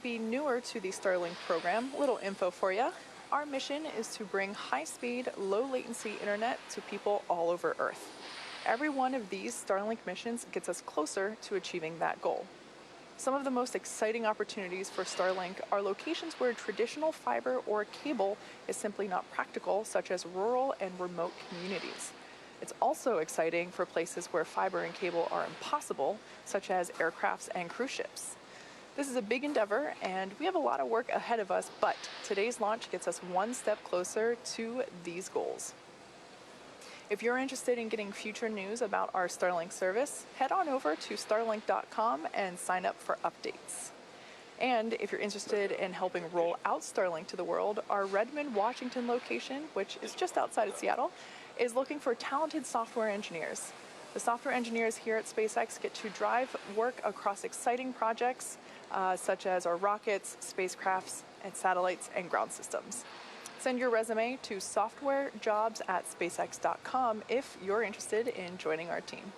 Be newer to the Starlink program, little info for you. Our mission is to bring high-speed, low-latency internet to people all over Earth. Every one of these Starlink missions gets us closer to achieving that goal. Some of the most exciting opportunities for Starlink are locations where traditional fiber or cable is simply not practical, such as rural and remote communities. It's also exciting for places where fiber and cable are impossible, such as aircrafts and cruise ships. This is a big endeavor, and we have a lot of work ahead of us, but today's launch gets us one step closer to these goals. If you're interested in getting future news about our Starlink service, head on over to starlink.com and sign up for updates. And if you're interested in helping roll out Starlink to the world, our Redmond, Washington location, which is just outside of Seattle, is looking for talented software engineers. The software engineers here at SpaceX get to drive work across exciting projects such as our rockets, spacecrafts, and satellites and ground systems. Send your resume to softwarejobs@spacex.com if you're interested in joining our team.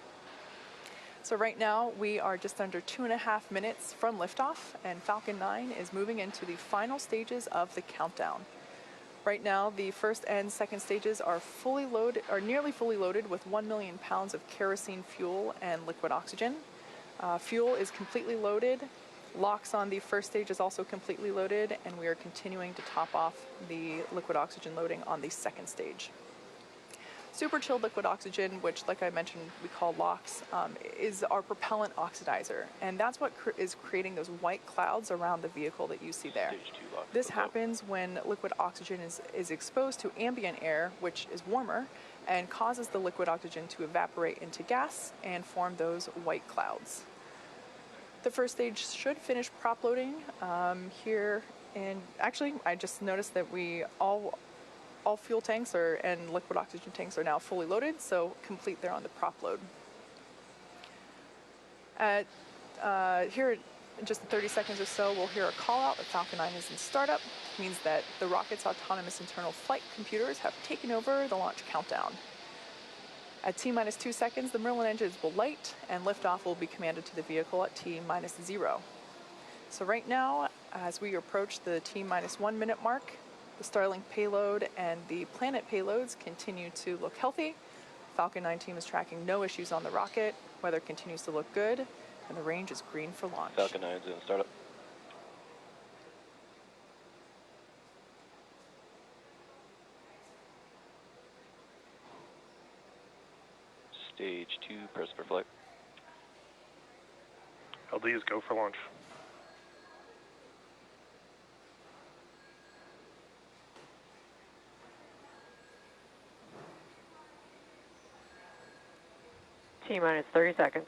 So right now, we are just under 2.5 minutes from liftoff, and Falcon 9 is moving into the final stages of the countdown. Right now, the first and second stages are nearly fully loaded with 1 million pounds of kerosene fuel and liquid oxygen. Fuel is completely loaded. LOX on the first stage is also completely loaded, and we are continuing to top off the liquid oxygen loading on the second stage. Super chilled liquid oxygen, which, like I mentioned, we call LOX, is our propellant oxidizer, and that's what is creating those white clouds around the vehicle that you see there. This happens when liquid oxygen is exposed to ambient air, which is warmer, and causes the liquid oxygen to evaporate into gas and form those white clouds. The first stage should finish prop loading here, and actually I just noticed that all fuel tanks and liquid oxygen tanks are now fully loaded, so complete there on the prop load. Here in just 30 seconds or so, we'll hear a call out that Falcon 9 is in startup. It means that the rocket's autonomous internal flight computers have taken over the launch countdown. At T-minus 2 seconds, the Merlin engines will light, and liftoff will be commanded to the vehicle at T-minus 0. So right now, as we approach the T-minus 1 minute mark, the Starlink payload and the Planet payloads continue to look healthy. Falcon 9 team is tracking no issues on the rocket. Weather continues to look good, and the range is green for launch. Falcon 9 is in startup. Stage 2, press for flight. LDs go for launch. T-minus 30 seconds.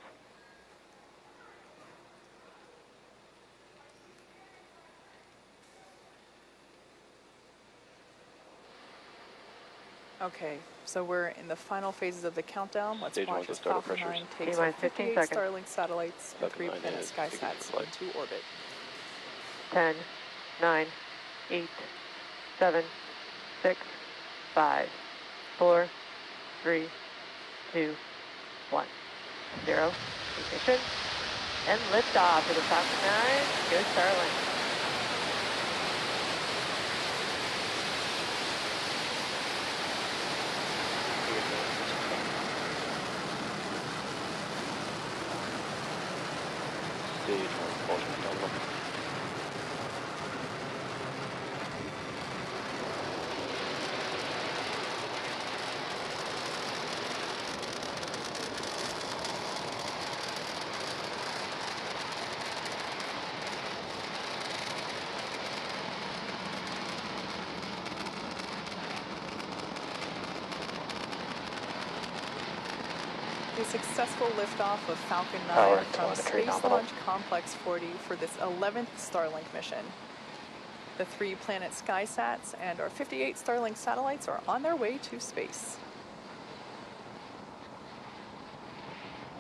Okay, so we're in the final phases of the countdown. Let's Stage watch one, as startup Falcon 9 pressures. takes T-minus 58 15 seconds. Starlink satellites and Falcon 3 9 Planet is SkySats flight. into orbit. 10, 9, 8, 7, 6, 5, 4, 3, 2, 1, 0. Ignition. And liftoff for the Falcon 9. Go Starlink. Stage 1, propulsion nominal. A successful liftoff of Falcon 9 Power and from telemetry Space nominal. Launch Complex 40 for this 11th Starlink mission. The 3 Planet SkySats and our 58 Starlink satellites are on their way to space.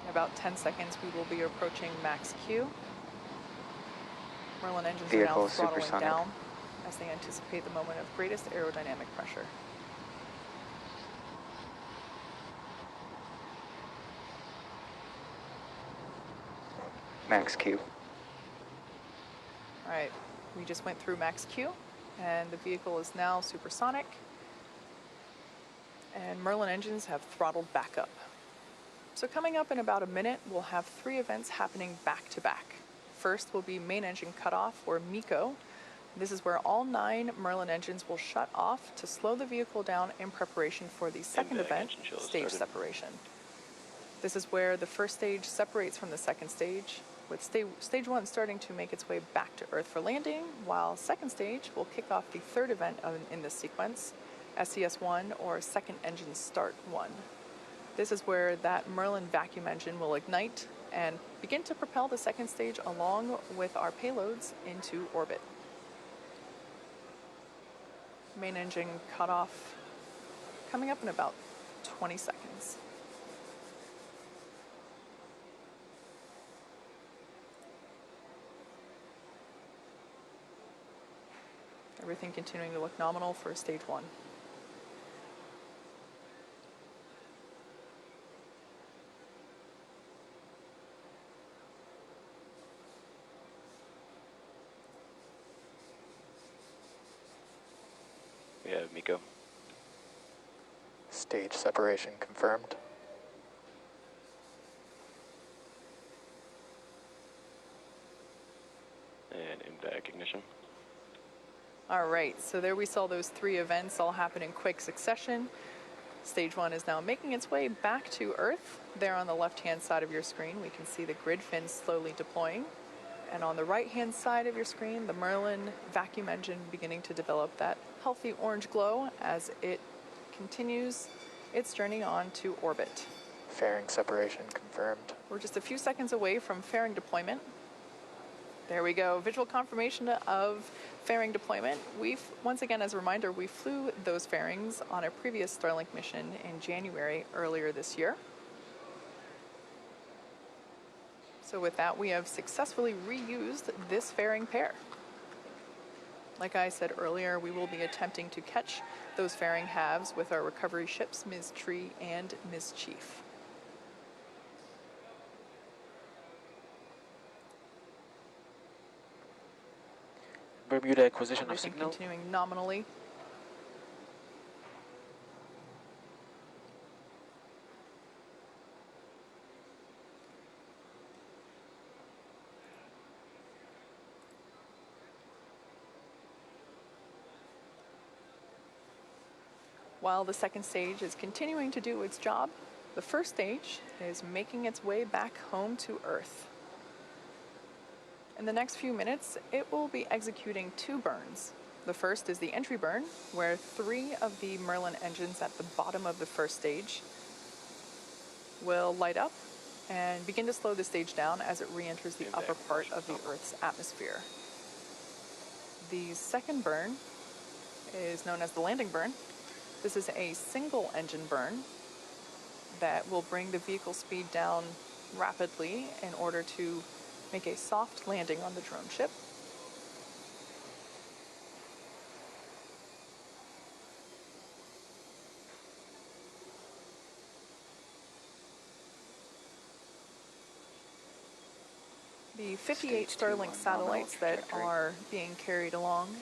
In about 10 seconds, we will be approaching max Q. Merlin engines are now throttling down as they anticipate the moment of greatest aerodynamic pressure. Max Q. All right, we just went through max Q, and the vehicle is now supersonic, and Merlin engines have throttled back up. So coming up in about a minute, we'll have 3 events happening back to back. First will be main engine cutoff, or MECO. This is where all 9 Merlin engines will shut off to slow the vehicle down in preparation for the second event, stage separation. This is where the first stage separates from the second stage, with stage 1 starting to make its way back to Earth for landing, while second stage will kick off the third event in this sequence, SES-1, or second engine start 1. This is where that Merlin vacuum engine will ignite and begin to propel the second stage along with our payloads into orbit. Main engine cutoff coming up in about 20 seconds. Everything continuing to look nominal for stage 1. We have MECO. Stage separation confirmed. And MVAC ignition. All right, so there we saw those 3 events all happen in quick succession. Stage 1 is now making its way back to Earth. There on the left-hand side of your screen, we can see the grid fins slowly deploying. And on the right-hand side of your screen, the Merlin vacuum engine beginning to develop that healthy orange glow as it continues its journey on to orbit. Fairing separation confirmed. We're just a few seconds away from fairing deployment. There we go, visual confirmation of fairing deployment. Once again, as a reminder, we flew those fairings on a previous Starlink mission in January earlier this year. So with that, we have successfully reused this fairing pair. Like I said earlier, we will be attempting to catch those fairing halves with our recovery ships, Ms. Tree and Ms. Chief. Bermuda acquisition of Everything signal. continuing nominally. While the second stage is continuing to do its job, the first stage is making its way back home to Earth. In the next few minutes, it will be executing 2 burns. The first is the entry burn, where 3 of the Merlin engines at the bottom of the first stage will light up and begin to slow the stage down as it re-enters the upper part of the Earth's atmosphere. The second burn is known as the landing burn. This is a single engine burn that will bring the vehicle speed down rapidly in order to make a soft landing on the drone ship. The 58 Starlink satellites that are being carried along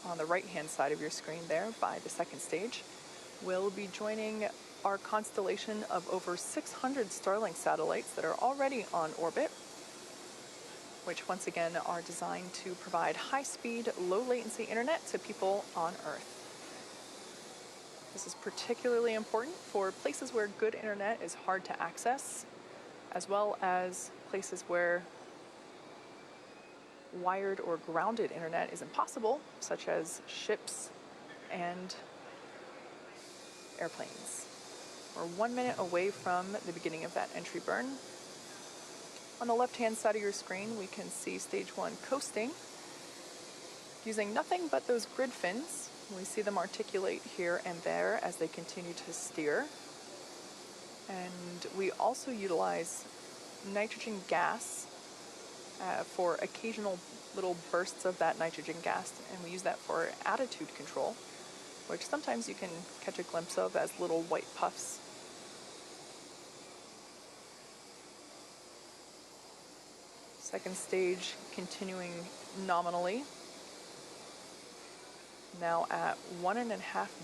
on the right-hand side of your screen there by the second stage will be joining our constellation of over 600 Starlink satellites that are already on orbit, which once again are designed to provide high-speed, low-latency internet to people on Earth. This is particularly important for places where good internet is hard to access, as well as places where wired or grounded internet is impossible, such as ships and airplanes. We're 1 minute away from the beginning of that entry burn. On the left-hand side of your screen, we can see stage 1 coasting, using nothing but those grid fins. We see them articulate here and there as they continue to steer. And we also utilize nitrogen gas for occasional little bursts of that nitrogen gas, and we use that for attitude control, which sometimes you can catch a glimpse of as little white puffs. Second stage continuing nominally. Now at 1.5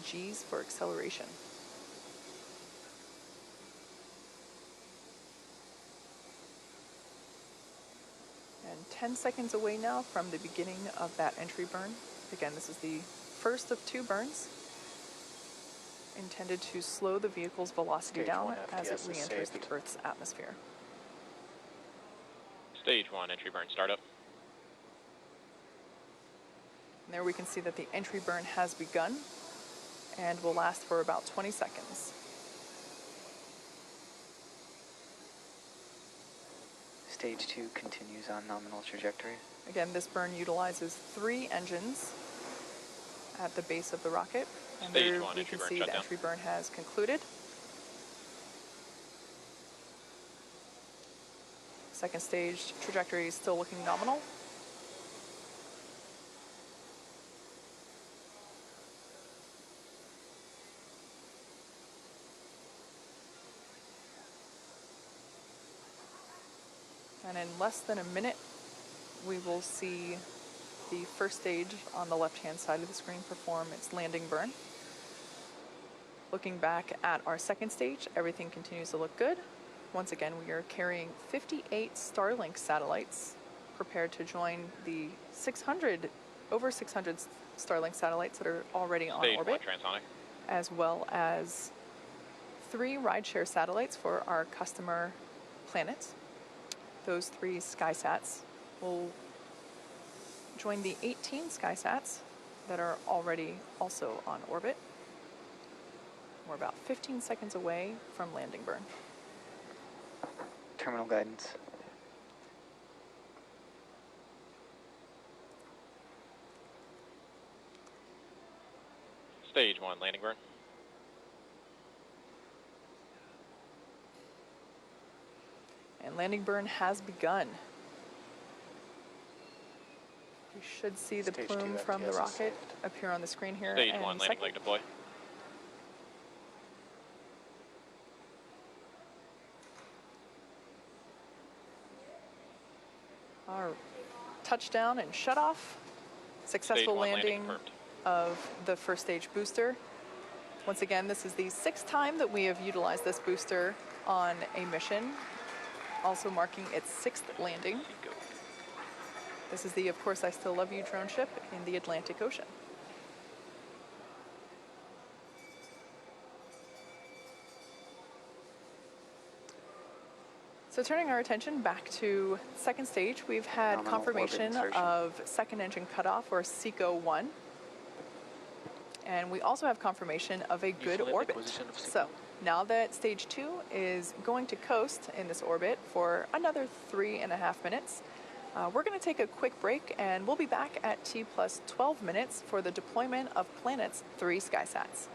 Gs for acceleration. And 10 seconds away now from the beginning of that entry burn. Again, this is the first of 2 burns intended to slow the vehicle's velocity Stage down 1 as it FPS is re-enters the saved. Earth's atmosphere. Stage 1, entry burn startup. And there we can see that the entry burn has begun and will last for about 20 seconds. Stage 2 continues on nominal trajectory. Again, this burn utilizes 3 engines at the base of the rocket. And Stage there 1, we entry can burn see shut the down. entry burn has concluded. Second stage trajectory is still looking nominal. And in less than a minute, we will see the first stage on the left-hand side of the screen perform its landing burn. Looking back at our second stage, everything continues to look good. Once again, we are carrying 58 Starlink satellites prepared to join the over 600 Starlink satellites that are already on Stage orbit, 1, transonic. as well as 3 rideshare satellites for our customer planets. Those 3 SkySats will join the 18 SkySats that are already also on orbit. We're about 15 seconds away from landing burn. Terminal guidance. Stage 1, landing burn. And landing burn has begun. We should see the Stage plume 2 from the FPS is rocket saved. appear on the screen here Stage in 1, a landing second. leg deploy. Our touchdown and shut off. Successful Stage 1, landing landing confirmed. of the first stage booster. Once again, this is the 6th time that we have utilized this booster on a mission, also marking its 6th landing. Go. This is the Of Course I Still Love You drone ship in the Atlantic Ocean. So turning our attention back to second stage, we've had Nominal confirmation orbit insertion. of second engine cutoff, or SECO-1. And we also have confirmation of a good Usually orbit. acquisition of So now that stage 2 is going to coast in this orbit for another 3.5 minutes, we're going to take a quick break, and we'll be back at T plus 12 minutes for the deployment of Planet's 3 SkySats.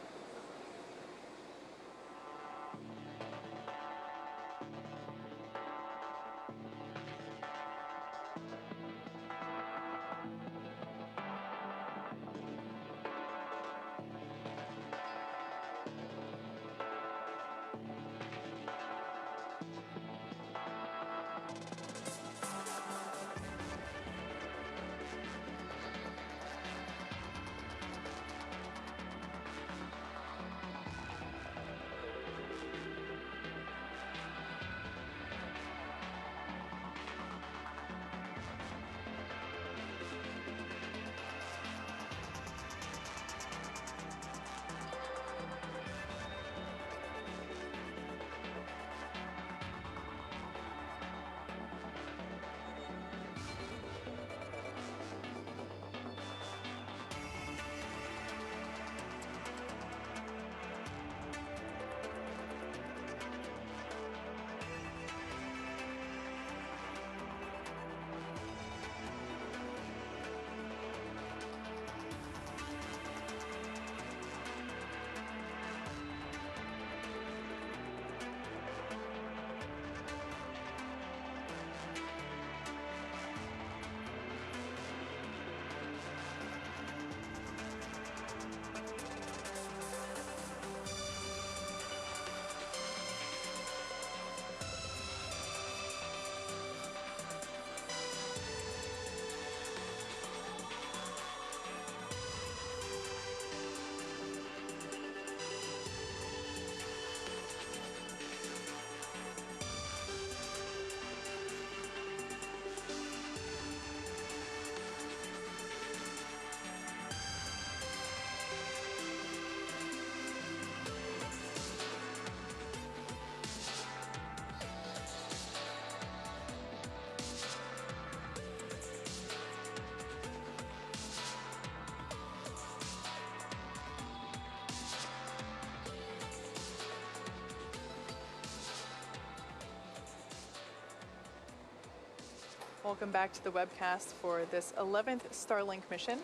Welcome back to the webcast for this 11th Starlink mission.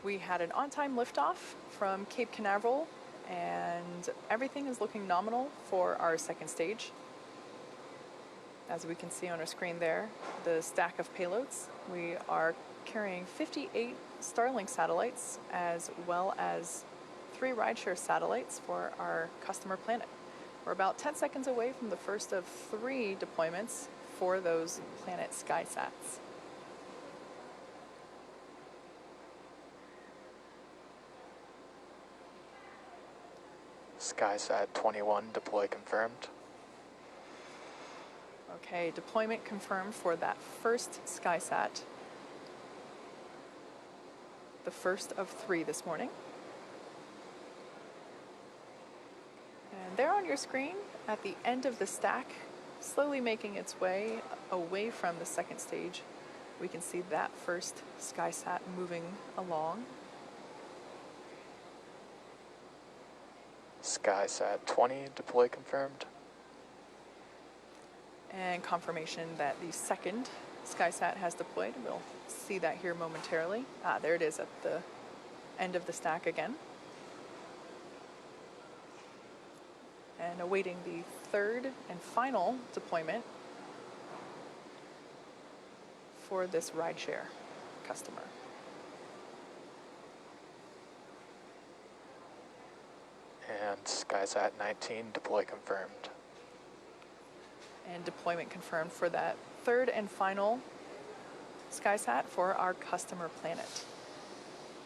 We had an on-time liftoff from Cape Canaveral, and everything is looking nominal for our second stage. As we can see on our screen there, the stack of payloads. We are carrying 58 Starlink satellites as well as 3 rideshare satellites for our customer planet. We're about 10 seconds away from the first of 3 deployments for those planet SkySats. SkySat 21 deploy confirmed. Okay, deployment confirmed for that first SkySat. The first of 3 this morning. And there on your screen, at the end of the stack, slowly making its way away from the second stage, we can see that first SkySat moving along. SkySat 20 deploy confirmed. And confirmation that the second SkySat has deployed. We'll see that here momentarily. There it is at the end of the stack again. And awaiting the third and final deployment for this rideshare customer. And SkySat 19 deploy confirmed. And deployment confirmed for that third and final SkySat for our customer planet.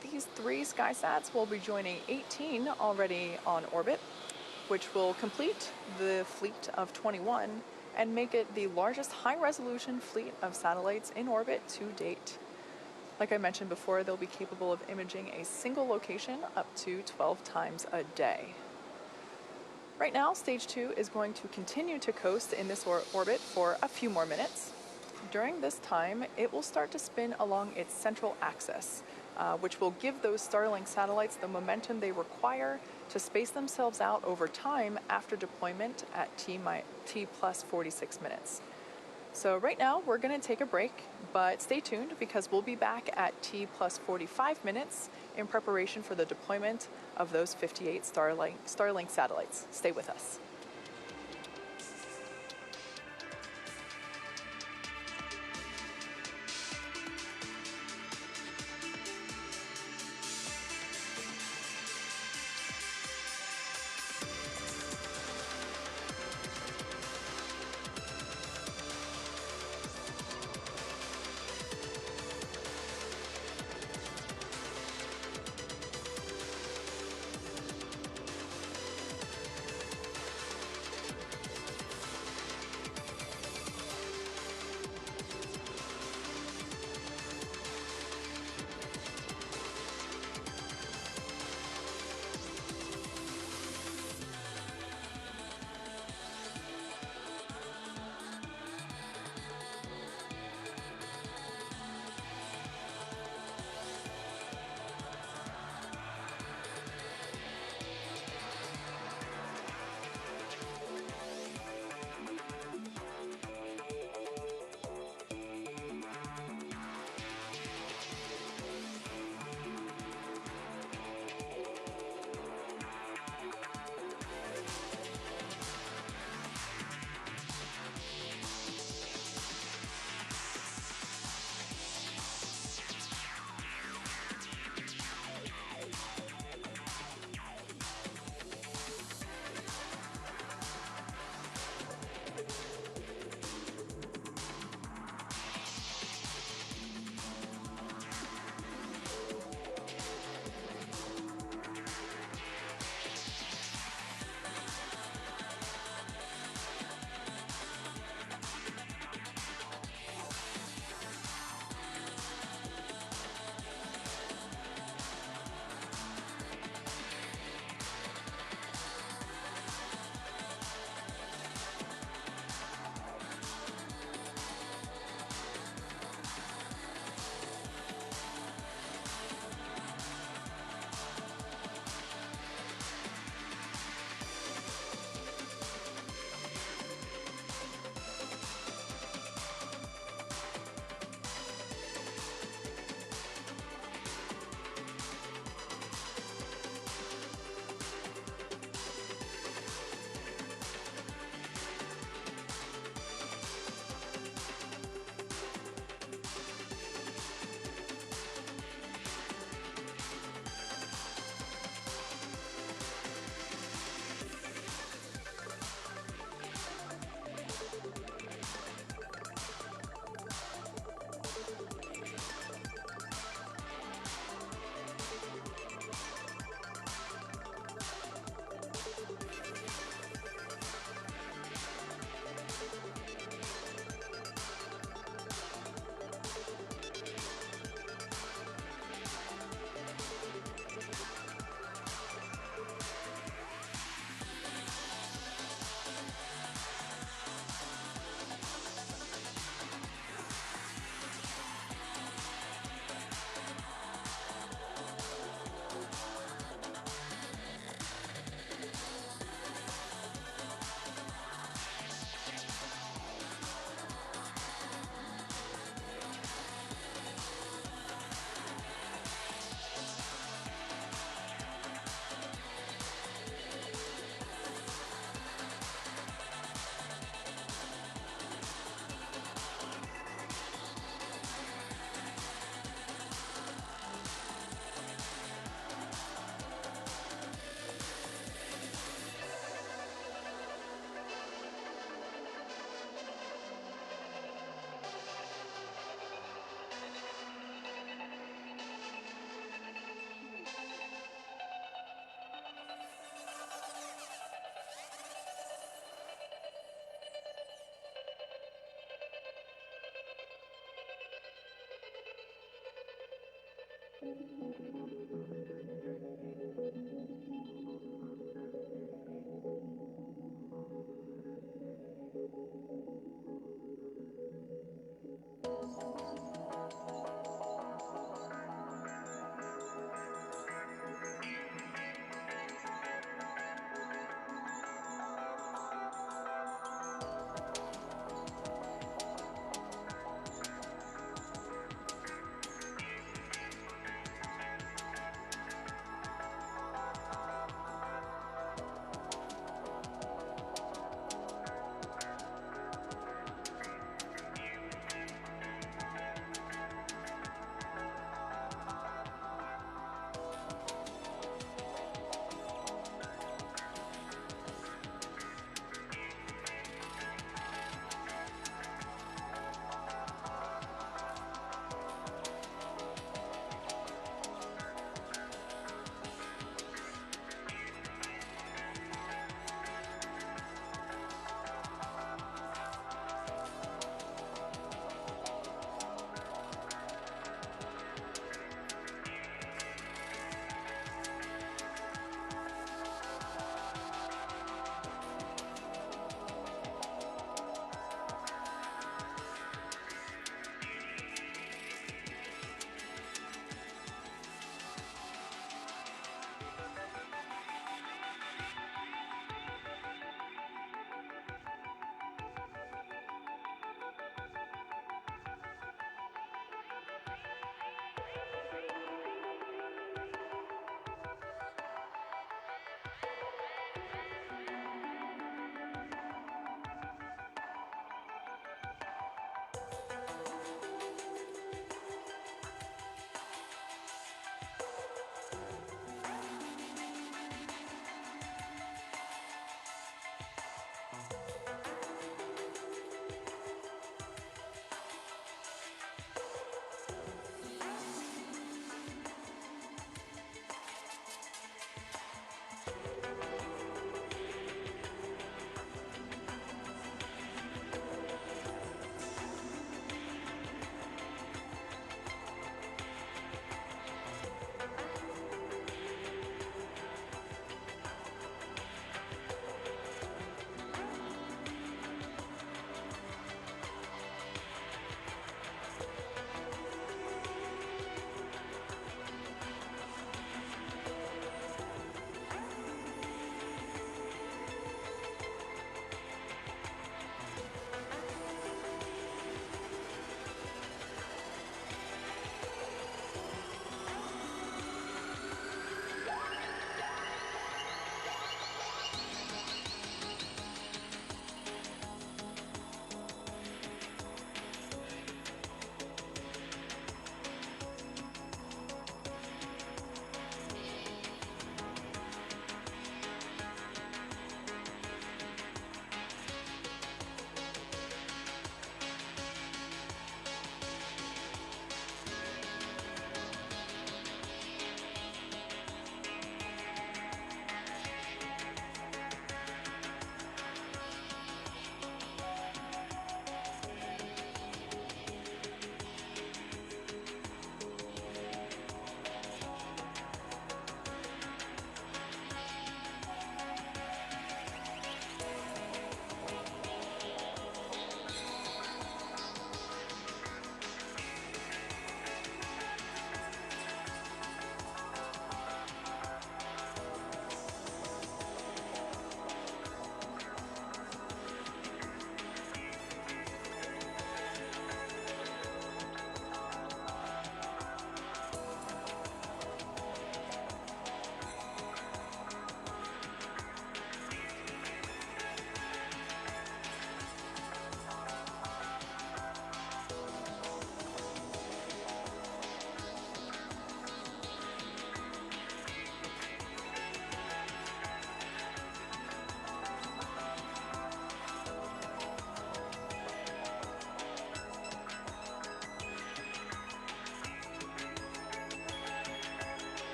These 3 SkySats will be joining 18 already on orbit, which will complete the fleet of 21 and make it the largest high-resolution fleet of satellites in orbit to date. Like I mentioned before, they'll be capable of imaging a single location up to 12 times a day. Right now, Stage 2 is going to continue to coast in this orbit for a few more minutes. During this time, it will start to spin along its central axis, which will give those Starlink satellites the momentum they require to space themselves out over time after deployment at T plus 46 minutes. So right now, we're going to take a break, but stay tuned because we'll be back at T plus 45 minutes in preparation for the deployment of those 58 Starlink satellites. Stay with us.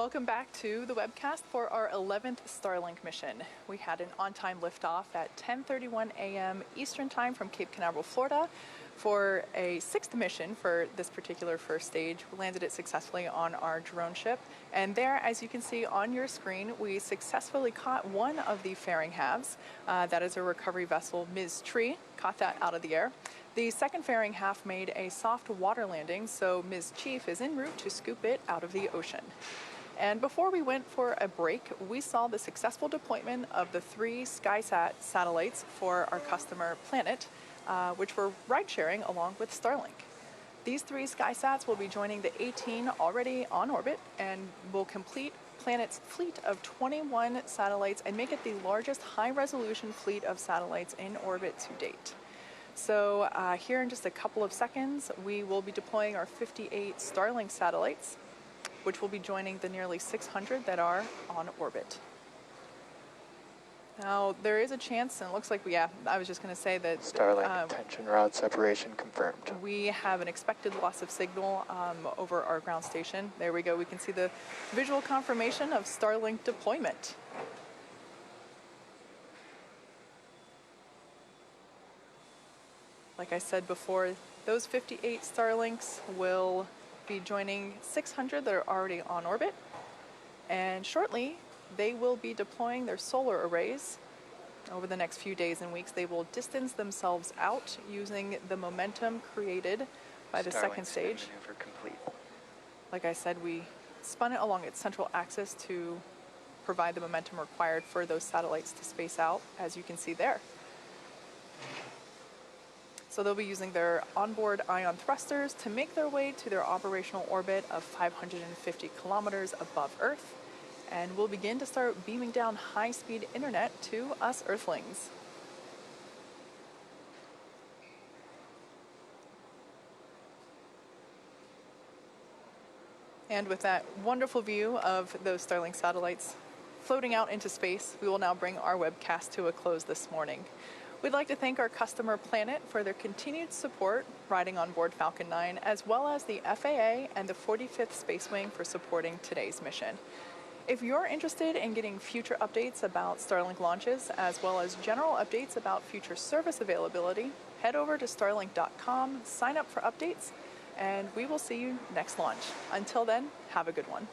Welcome back to the webcast for our 11th Starlink mission. We had an on-time liftoff at 10:31 a.m. Eastern Time from Cape Canaveral, Florida, for a 6th mission for this particular first stage. We landed it successfully on our drone ship, and there, as you can see on your screen, we successfully caught one of the fairing halves. That is a recovery vessel, Ms. Tree, caught that out of the air. The second fairing half made a soft water landing, so Ms. Chief is en route to scoop it out of the ocean. And before we went for a break, we saw the successful deployment of the 3 SkySats satellites for our customer Planet, which were ride-sharing along with Starlink. These 3 SkySats will be joining the 18 already on orbit and will complete Planet's fleet of 21 satellites and make it the largest high-resolution fleet of satellites in orbit to date. So here in just a couple of seconds, we will be deploying our 58 Starlink satellites, which will be joining the nearly 600 that are on orbit. Now, there is a chance, and it looks like I was just going to say that Starlink intention route separation confirmed. we have an expected loss of signal over our ground station. There we go. We can see the visual confirmation of Starlink deployment. Like I said before, those 58 Starlinks will be joining 600 that are already on orbit, and shortly they will be deploying their solar arrays. Over the next few days and weeks, they will distance themselves out using the momentum created by the second stage. Maneuver complete. Like I said, we spun it along its central axis to provide the momentum required for those satellites to space out, as you can see there. So they'll be using their onboard ion thrusters to make their way to their operational orbit of 550 kilometers above Earth, and we'll begin to start beaming down high-speed internet to us Earthlings. And with that wonderful view of those Starlink satellites floating out into space, we will now bring our webcast to a close this morning. We'd like to thank our customer Planet for their continued support riding on board Falcon 9, as well as the FAA and the 45th Space Wing for supporting today's mission. If you're interested in getting future updates about Starlink launches, as well as general updates about future service availability, head over to starlink.com, sign up for updates, and we will see you next launch. Until then, have a good one.